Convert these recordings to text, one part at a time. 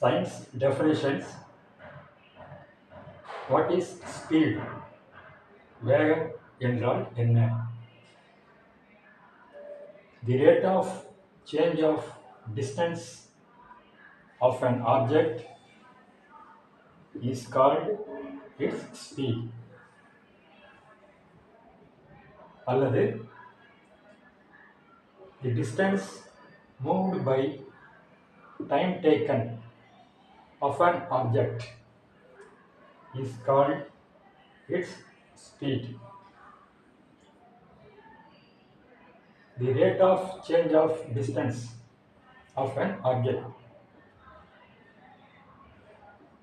Science definitions. What is speed? வேகம் என்றால் என்ன? The rate of change of distance of an object is called its speed. அல்லது the distance moved by time taken of an object is called its speed. The rate of change of distance of an object.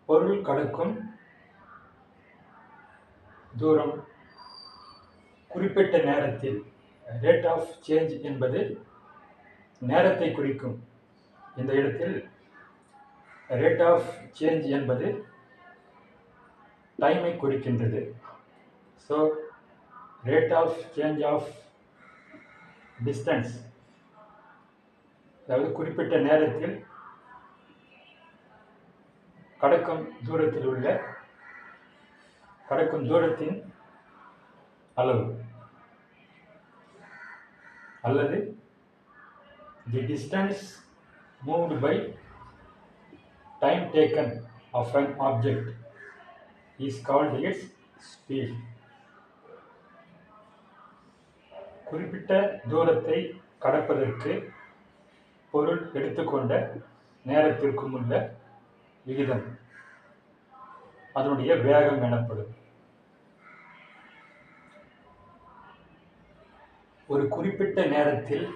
பொருள் கடக்கும் தூரம் குறிப்பிட்ட நேரத்தில் rate of change என்பது நேரத்தை குறிக்கும். இந்த இடத்தில் ரேட் ஆஃப் சேஞ்ச் என்பது டைமை குறிக்கின்றது. So rate of change of distance, அதாவது குறிப்பிட்ட நேரத்தில் கடக்கும் தூரத்தின் அளவு, அல்லது the distance moved by time taken of an object is called its speed. குறிப்பிட்ட தூரத்தை கடப்பதற்கு பொருள் எடுத்துக்கொண்ட நேரத்திற்கும் உள்ள விகிதம் அதனுடைய வேகம் எனப்படும். ஒரு குறிப்பிட்ட நேரத்தில்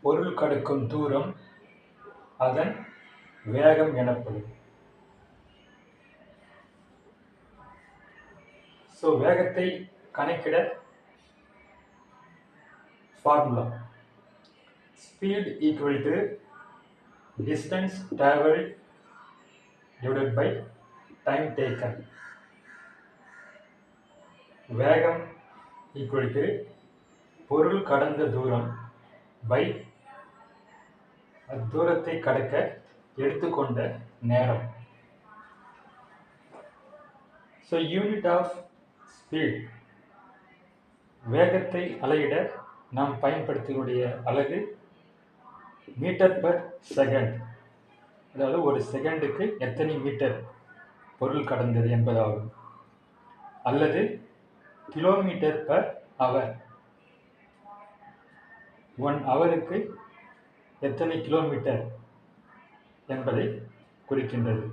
பொருள் கடக்கும் தூரம் அதன் வேகம் எனப்படும். ஸோ வேகத்தை கணக்கிட formula speed equal to distance travelled divided by time taken. வேகம் ஈக்குவல் டு பொருள் கடந்த தூரம் பை அத்தூரத்தை கடக்க எடுத்துக்கொண்ட நேரம். ஸோ யூனிட் ஆஃப் ஸ்பீட், வேகத்தை அளவிட நாம் பயன்படுத்தக்கூடிய அலகு மீட்டர் பர் செகண்ட். அதாவது ஒரு செகண்டுக்கு எத்தனை மீட்டர் பொருள் கடந்தது என்பதாகும். அல்லது கிலோமீட்டர் பர் அவர், 1 ஹவருக்கு எத்தனை கிலோமீட்டர் என்பதை குறிக்கின்றது.